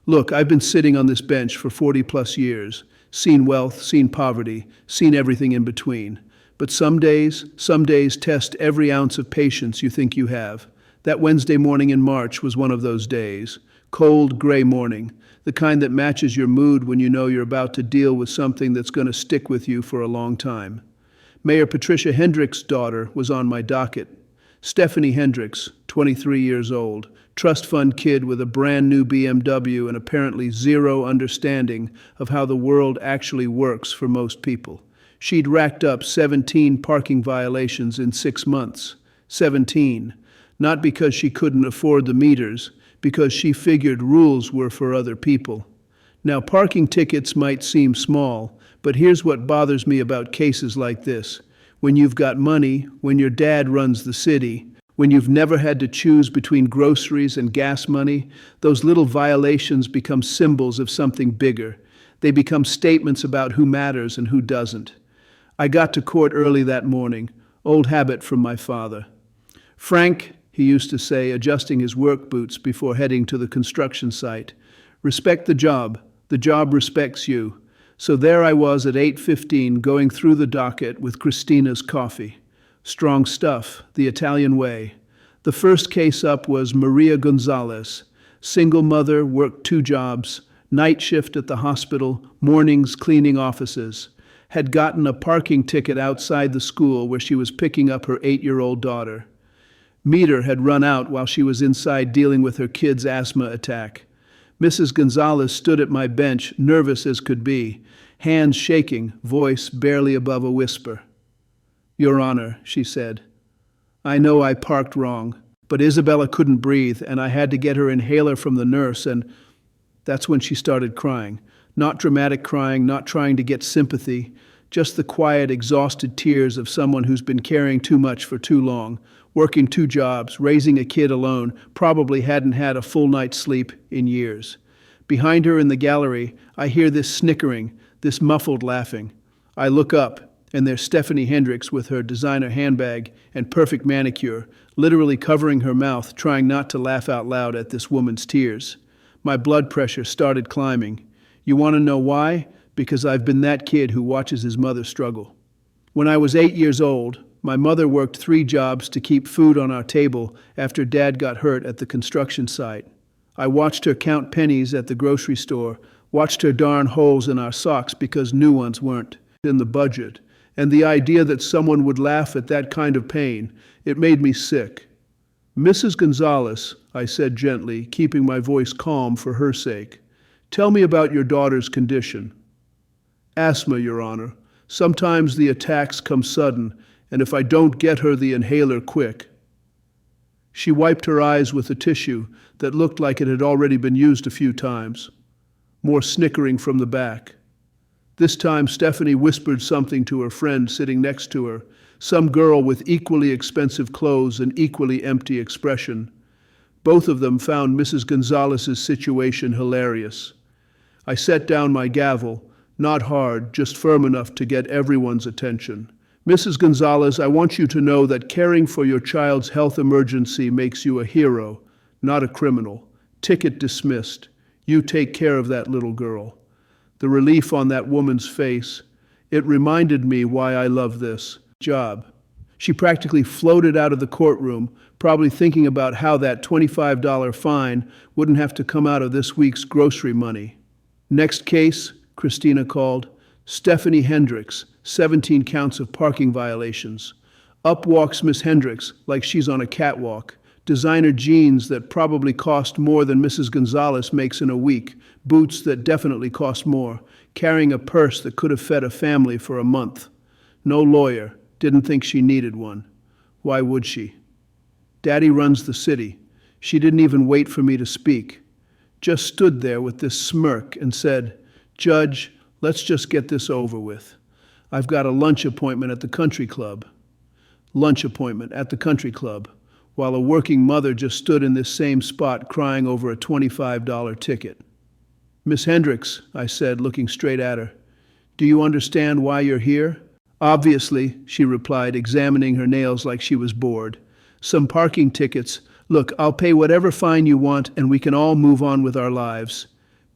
Look, I've been sitting on this bench for 40 plus years, seen wealth, seen poverty, seen everything in between. But some days test every ounce of patience you think you have. That Wednesday morning in March was one of those days. Cold, gray morning, the kind that matches your mood when you know you're about to deal with something that's going to stick with you for a long time. Mayor Patricia Hendricks' daughter was on my docket. Stephanie Hendricks, 23 years old, trust fund kid with a brand new BMW and apparently zero understanding of how the world actually works for most people. She'd racked up 17 parking violations in 6 months. 17. Not because she couldn't afford the meters, because she figured rules were for other people. Now, parking tickets might seem small, but here's what bothers me about cases like this. When you've got money, when your dad runs the city, when you've never had to choose between groceries and gas money, those little violations become symbols of something bigger. They become statements about who matters and who doesn't. I got to court early that morning, old habit from my father. Frank, he used to say, adjusting his work boots before heading to the construction site, respect the job respects you. So there I was at 8:15 going through the docket with Christina's coffee. Strong stuff, the Italian way. The first case up was Maria Gonzalez, single mother, worked 2 jobs, night shift at the hospital, mornings cleaning offices. Had gotten a parking ticket outside the school where she was picking up her 8-year-old daughter. Meter had run out while she was inside dealing with her kid's asthma attack. Mrs. Gonzalez stood at my bench, nervous as could be, hands shaking, voice barely above a whisper. "Your Honor," she said, "I know I parked wrong, but Isabella couldn't breathe and I had to get her inhaler from the nurse and..." That's when she started crying. Not dramatic crying, not trying to get sympathy, just the quiet, exhausted tears of someone who's been carrying too much for too long, working 2 jobs, raising a kid alone, probably hadn't had a full night's sleep in years. Behind her in the gallery, I hear this snickering, this muffled laughing. I look up, and there's Stephanie Hendricks with her designer handbag and perfect manicure, literally covering her mouth, trying not to laugh out loud at this woman's tears. My blood pressure started climbing. You want to know why? Because I've been that kid who watches his mother struggle. When I was 8 years old, my mother worked 3 jobs to keep food on our table after Dad got hurt at the construction site. I watched her count pennies at the grocery store, watched her darn holes in our socks because new ones weren't in the budget, and the idea that someone would laugh at that kind of pain, it made me sick. "Mrs. Gonzalez," I said gently, keeping my voice calm for her sake, "tell me about your daughter's condition." "Asthma, Your Honor. Sometimes the attacks come sudden, and if I don't get her the inhaler quick..." She wiped her eyes with a tissue that looked like it had already been used a few times. More snickering from the back. This time Stephanie whispered something to her friend sitting next to her, some girl with equally expensive clothes and equally empty expression. Both of them found Mrs. Gonzalez's situation hilarious. I set down my gavel, not hard, just firm enough to get everyone's attention. "Mrs. Gonzalez, I want you to know that caring for your child's health emergency makes you a hero, not a criminal. Ticket dismissed. You take care of that little girl." The relief on that woman's face, it reminded me why I love this job. She practically floated out of the courtroom, probably thinking about how that $25 fine wouldn't have to come out of this week's grocery money. "Next case," Christina called. "Stephanie Hendricks, 17 counts of parking violations." Up walks Miss Hendricks like she's on a catwalk. Designer jeans that probably cost more than Mrs. Gonzalez makes in a week. Boots that definitely cost more. Carrying a purse that could have fed a family for a month. No lawyer. Didn't think she needed one. Why would she? Daddy runs the city. She didn't even wait for me to speak. Just stood there with this smirk and said, "Judge, let's just get this over with. I've got a lunch appointment at the country club." Lunch appointment at the country club, while a working mother just stood in this same spot crying over a $25 ticket. "Miss Hendricks," I said, looking straight at her, "do you understand why you're here?" "Obviously," she replied, examining her nails like she was bored. "Some parking tickets. Look, I'll pay whatever fine you want and we can all move on with our lives."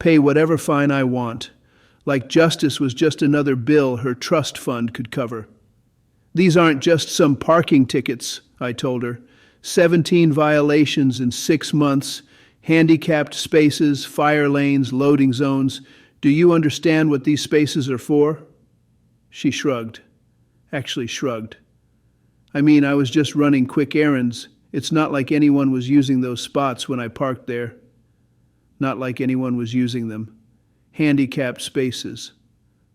pay whatever fine I want. Like justice was just another bill her trust fund could cover. These aren't just some parking tickets, I told her. 17 violations in 6 months, handicapped spaces, fire lanes, loading zones. Do you understand what these spaces are for? She shrugged. Actually shrugged. I mean, I was just running quick errands. It's not like anyone was using those spots when I parked there. Not like anyone was using them. Handicapped spaces.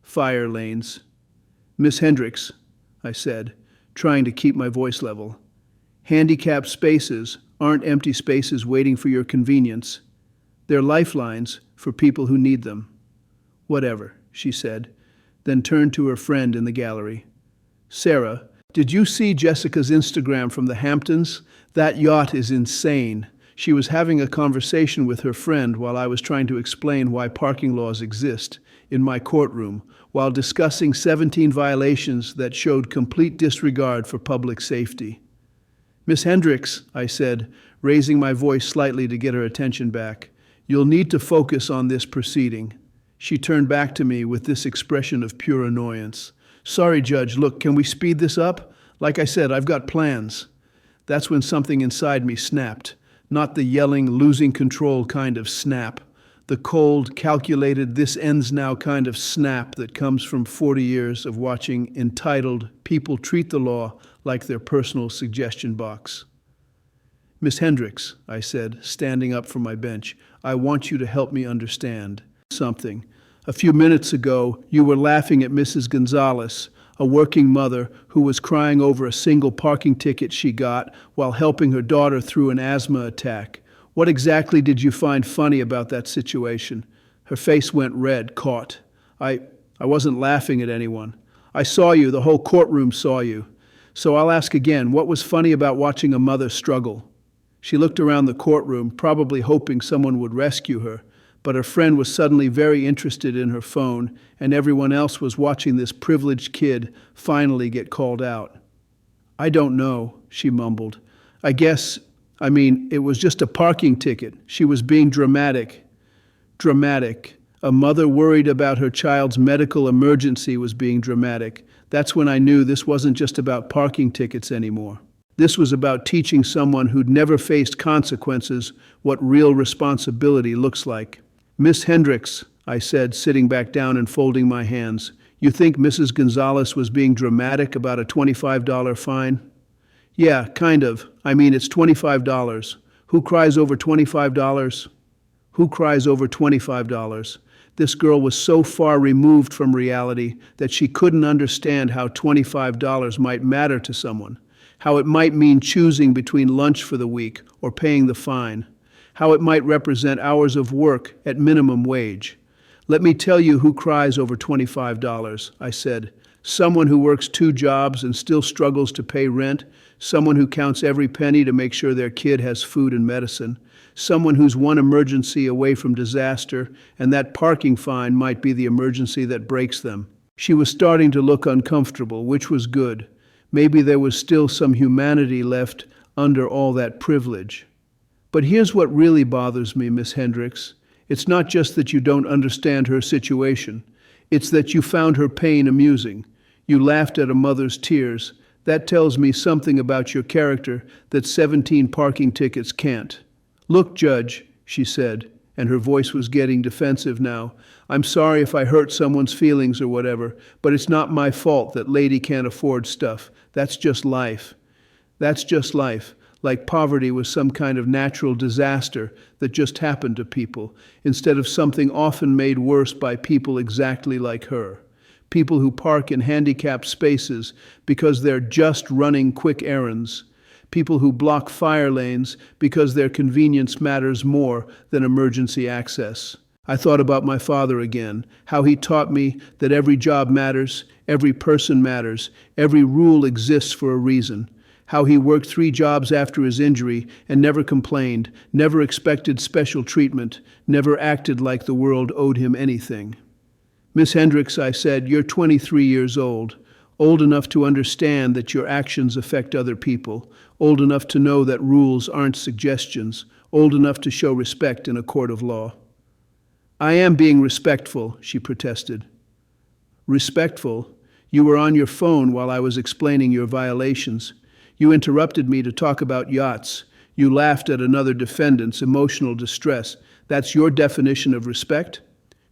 Fire lanes. Miss Hendricks, I said, trying to keep my voice level. Handicapped spaces aren't empty spaces waiting for your convenience. They're lifelines for people who need them. Whatever, she said, then turned to her friend in the gallery. Sarah, did you see Jessica's Instagram from the Hamptons? That yacht is insane. She was having a conversation with her friend while I was trying to explain why parking laws exist in my courtroom, while discussing 17 violations that showed complete disregard for public safety. Miss Hendricks, I said, raising my voice slightly to get her attention back, you'll need to focus on this proceeding. She turned back to me with this expression of pure annoyance. Sorry, Judge, look, can we speed this up? Like I said, I've got plans. That's when something inside me snapped. Not the yelling, losing control kind of snap. The cold, calculated, this ends now kind of snap that comes from 40 years of watching entitled people treat the law like their personal suggestion box. Miss Hendricks, I said, standing up from my bench, I want you to help me understand something. A few minutes ago, you were laughing at Mrs. Gonzalez, a working mother who was crying over a single parking ticket she got while helping her daughter through an asthma attack. What exactly did you find funny about that situation? Her face went red, caught. I wasn't laughing at anyone. I saw you, the whole courtroom saw you. So I'll ask again, what was funny about watching a mother struggle? She looked around the courtroom, probably hoping someone would rescue her, but her friend was suddenly very interested in her phone, and everyone else was watching this privileged kid finally get called out. I don't know, she mumbled. It was just a parking ticket. She was being dramatic. Dramatic. A mother worried about her child's medical emergency was being dramatic. That's when I knew this wasn't just about parking tickets anymore. This was about teaching someone who'd never faced consequences what real responsibility looks like. Miss Hendricks, I said, sitting back down and folding my hands, you think Mrs. Gonzalez was being dramatic about a $25 fine? Yeah, kind of. It's $25. Who cries over $25? Who cries over $25? This girl was so far removed from reality that she couldn't understand how $25 might matter to someone, how it might mean choosing between lunch for the week or paying the fine, how it might represent hours of work at minimum wage. Let me tell you who cries over $25, I said. Someone who works 2 jobs and still struggles to pay rent, someone who counts every penny to make sure their kid has food and medicine, someone who's one emergency away from disaster, and that parking fine might be the emergency that breaks them. She was starting to look uncomfortable, which was good. Maybe there was still some humanity left under all that privilege. But here's what really bothers me, Miss Hendricks. It's not just that you don't understand her situation. It's that you found her pain amusing. You laughed at a mother's tears. That tells me something about your character that 17 parking tickets can't. Look, Judge, she said, and her voice was getting defensive now. I'm sorry if I hurt someone's feelings or whatever, but it's not my fault that lady can't afford stuff. That's just life. That's just life. Like poverty was some kind of natural disaster that just happened to people, instead of something often made worse by people exactly like her. People who park in handicapped spaces because they're just running quick errands. People who block fire lanes because their convenience matters more than emergency access. I thought about my father again, how he taught me that every job matters, every person matters, every rule exists for a reason. How he worked 3 jobs after his injury and never complained, never expected special treatment, never acted like the world owed him anything. Miss Hendricks, I said, you're 23 years old enough to understand that your actions affect other people, old enough to know that rules aren't suggestions, old enough to show respect in a court of law. I am being respectful, she protested. Respectful? You were on your phone while I was explaining your violations. You interrupted me to talk about yachts. You laughed at another defendant's emotional distress. That's your definition of respect?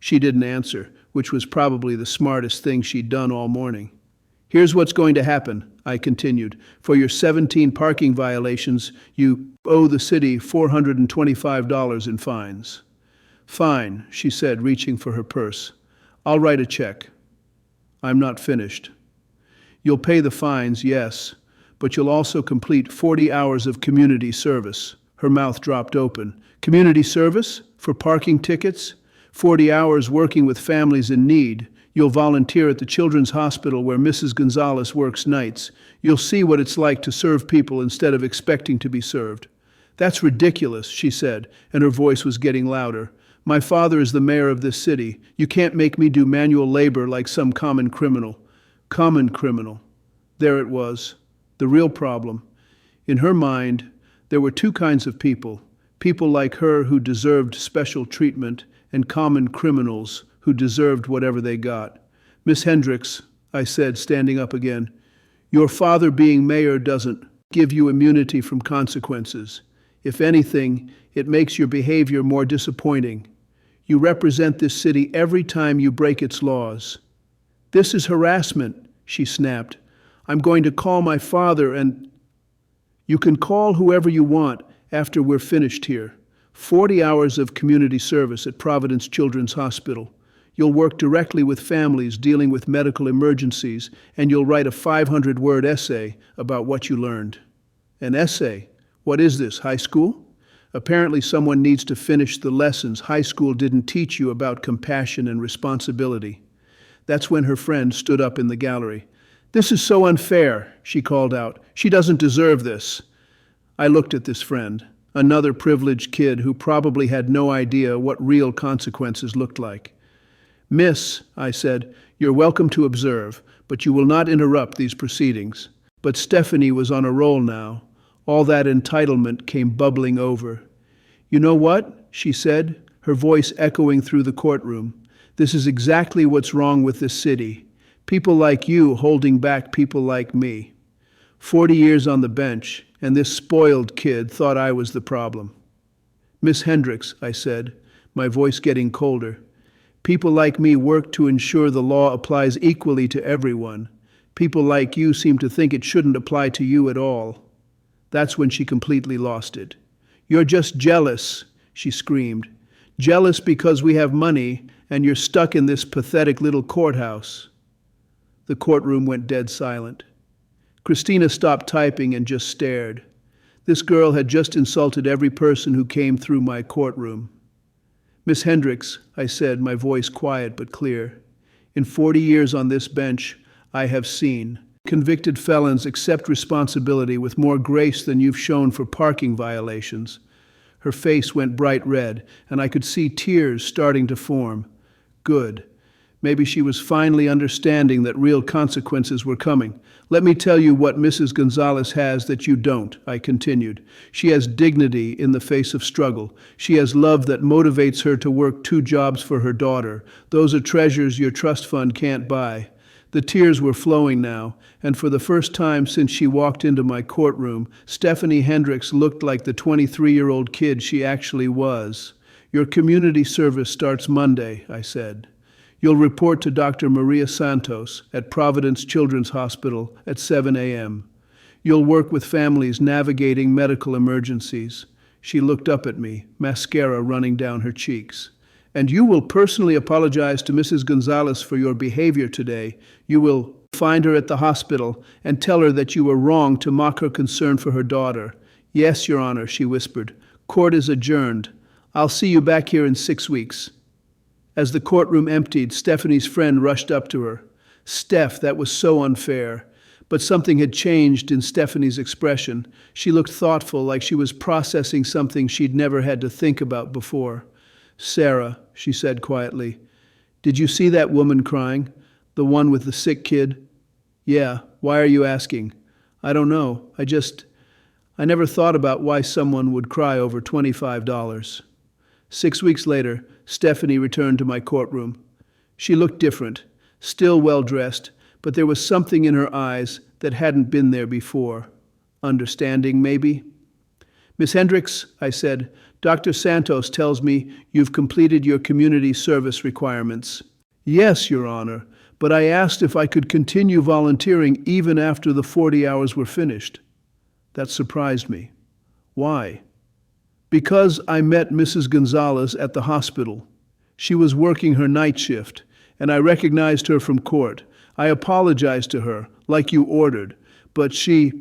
She didn't answer, which was probably the smartest thing she'd done all morning. Here's what's going to happen, I continued. For your 17 parking violations, you owe the city $425 in fines. Fine, she said, reaching for her purse. I'll write a check. I'm not finished. You'll pay the fines, yes, but you'll also complete 40 hours of community service. Her mouth dropped open. Community service? For parking tickets? 40 hours working with families in need. You'll volunteer at the Children's Hospital where Mrs. Gonzalez works nights. You'll see what it's like to serve people instead of expecting to be served. That's ridiculous, she said, and her voice was getting louder. My father is the mayor of this city. You can't make me do manual labor like some common criminal. Common criminal. There it was. The real problem. In her mind, there were two kinds of people. People like her who deserved special treatment, and common criminals who deserved whatever they got. Miss Hendricks, I said, standing up again, your father being mayor doesn't give you immunity from consequences. If anything, it makes your behavior more disappointing. You represent this city every time you break its laws. This is harassment, she snapped. I'm going to call my father and... You can call whoever you want after we're finished here. 40 hours of community service at Providence Children's Hospital. You'll work directly with families dealing with medical emergencies, and you'll write a 500-word essay about what you learned. An essay? What is this, high school? Apparently someone needs to finish the lessons high school didn't teach you about compassion and responsibility. That's when her friend stood up in the gallery. This is so unfair, she called out. She doesn't deserve this. I looked at this friend, another privileged kid who probably had no idea what real consequences looked like. Miss, I said, you're welcome to observe, but you will not interrupt these proceedings. But Stephanie was on a roll now. All that entitlement came bubbling over. You know what? She said, her voice echoing through the courtroom. This is exactly what's wrong with this city. People like you holding back people like me. 40 years on the bench, and this spoiled kid thought I was the problem. Miss Hendricks, I said, my voice getting colder. People like me work to ensure the law applies equally to everyone. People like you seem to think it shouldn't apply to you at all. That's when she completely lost it. You're just jealous, she screamed. Jealous because we have money and you're stuck in this pathetic little courthouse. The courtroom went dead silent. Christina stopped typing and just stared. This girl had just insulted every person who came through my courtroom. Miss Hendricks, I said, my voice quiet but clear, in 40 years on this bench, I have seen convicted felons accept responsibility with more grace than you've shown for parking violations. Her face went bright red, and I could see tears starting to form. Good. Maybe she was finally understanding that real consequences were coming. Let me tell you what Mrs. Gonzalez has that you don't, I continued. She has dignity in the face of struggle. She has love that motivates her to work 2 jobs for her daughter. Those are treasures your trust fund can't buy. The tears were flowing now, and for the first time since she walked into my courtroom, Stephanie Hendricks looked like the 23-year-old kid she actually was. Your community service starts Monday, I said. You'll report to Dr. Maria Santos at Providence Children's Hospital at 7 a.m. You'll work with families navigating medical emergencies. She looked up at me, mascara running down her cheeks. And you will personally apologize to Mrs. Gonzalez for your behavior today. You will find her at the hospital and tell her that you were wrong to mock her concern for her daughter. Yes, Your Honor, she whispered. Court is adjourned. I'll see you back here in 6 weeks. As the courtroom emptied, Stephanie's friend rushed up to her. Steph, that was so unfair. But something had changed in Stephanie's expression. She looked thoughtful, like she was processing something she'd never had to think about before. Sarah, she said quietly, did you see that woman crying? The one with the sick kid? Yeah, why are you asking? I don't know. I never thought about why someone would cry over $25. 6 weeks later, Stephanie returned to my courtroom. She looked different, still well-dressed, but there was something in her eyes that hadn't been there before. Understanding, maybe? Miss Hendricks, I said, Dr. Santos tells me you've completed your community service requirements. Yes, Your Honor, but I asked if I could continue volunteering even after the 40 hours were finished. That surprised me. Why? Because I met Mrs. Gonzalez at the hospital. She was working her night shift, and I recognized her from court. I apologized to her, like you ordered, but she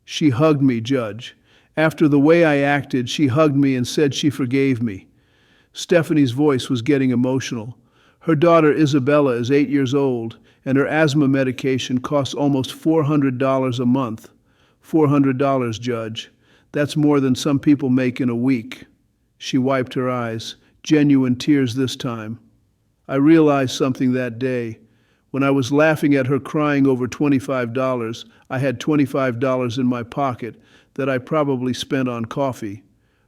hugged me, Judge. After the way I acted, she hugged me and said she forgave me. Stephanie's voice was getting emotional. Her daughter Isabella is 8 years old, and her asthma medication costs almost $400 a month. $400, Judge. That's more than some people make in a week. She wiped her eyes, genuine tears this time. I realized something that day. When I was laughing at her crying over $25, I had $25 in my pocket that I probably spent on coffee.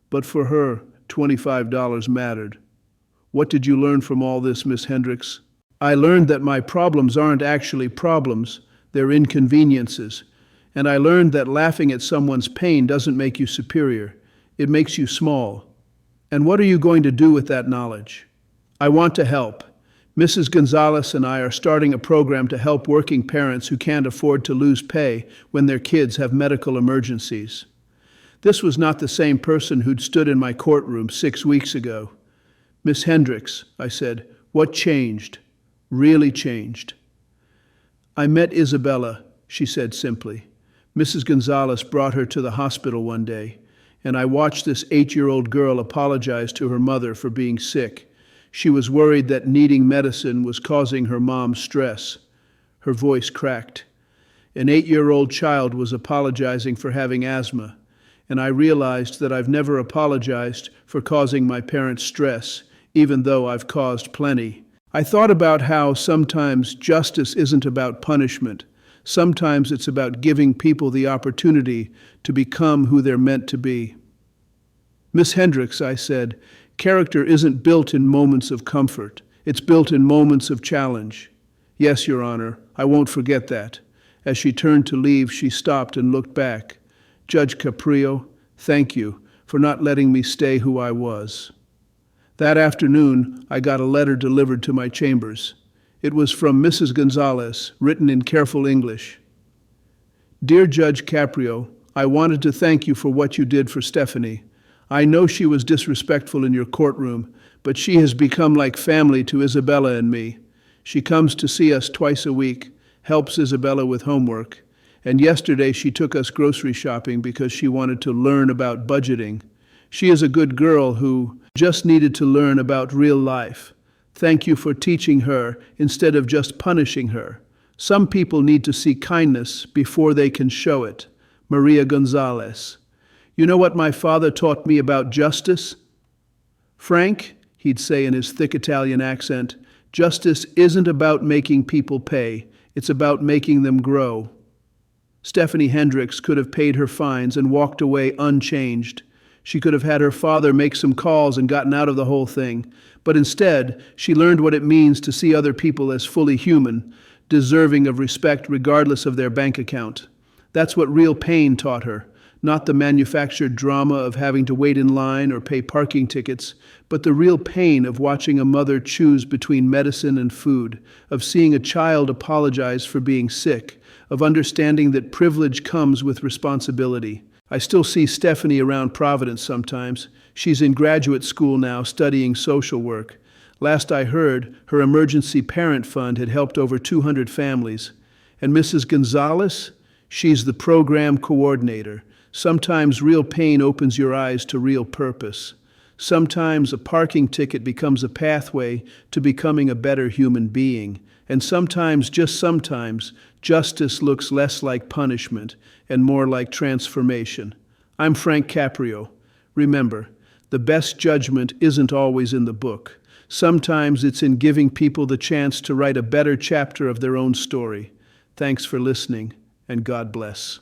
But for her, $25 mattered. What did you learn from all this, Miss Hendricks? I learned that my problems aren't actually problems, they're inconveniences. And I learned that laughing at someone's pain doesn't make you superior. It makes you small. And what are you going to do with that knowledge? I want to help. Mrs. Gonzalez and I are starting a program to help working parents who can't afford to lose pay when their kids have medical emergencies. This was not the same person who'd stood in my courtroom 6 weeks ago. Miss Hendricks, I said, what changed? Really changed? I met Isabella, she said simply. Mrs. Gonzalez brought her to the hospital one day, and I watched this 8-year-old girl apologize to her mother for being sick. She was worried that needing medicine was causing her mom stress. Her voice cracked. An 8-year-old child was apologizing for having asthma, and I realized that I've never apologized for causing my parents stress, even though I've caused plenty. I thought about how sometimes justice isn't about punishment. Sometimes it's about giving people the opportunity to become who they're meant to be. Miss Hendricks, I said, character isn't built in moments of comfort. It's built in moments of challenge. Yes, Your Honor, I won't forget that. As she turned to leave, she stopped and looked back. Judge Caprio, thank you for not letting me stay who I was. That afternoon, I got a letter delivered to my chambers. It was from Mrs. Gonzalez, written in careful English. Dear Judge Caprio, I wanted to thank you for what you did for Stephanie. I know she was disrespectful in your courtroom, but she has become like family to Isabella and me. She comes to see us twice a week, helps Isabella with homework, and yesterday she took us grocery shopping because she wanted to learn about budgeting. She is a good girl who just needed to learn about real life. Thank you for teaching her instead of just punishing her. Some people need to see kindness before they can show it. Maria Gonzalez. You know what my father taught me about justice? Frank, he'd say in his thick Italian accent, justice isn't about making people pay. It's about making them grow. Stephanie Hendricks could have paid her fines and walked away unchanged. She could have had her father make some calls and gotten out of the whole thing. But instead, she learned what it means to see other people as fully human, deserving of respect regardless of their bank account. That's what real pain taught her, not the manufactured drama of having to wait in line or pay parking tickets, but the real pain of watching a mother choose between medicine and food, of seeing a child apologize for being sick, of understanding that privilege comes with responsibility. I still see Stephanie around Providence sometimes. She's in graduate school now, studying social work. Last I heard, her emergency parent fund had helped over 200 families. And Mrs. Gonzalez? She's the program coordinator. Sometimes real pain opens your eyes to real purpose. Sometimes a parking ticket becomes a pathway to becoming a better human being. And sometimes, just sometimes, justice looks less like punishment and more like transformation. I'm Frank Caprio. Remember, the best judgment isn't always in the book. Sometimes it's in giving people the chance to write a better chapter of their own story. Thanks for listening, and God bless.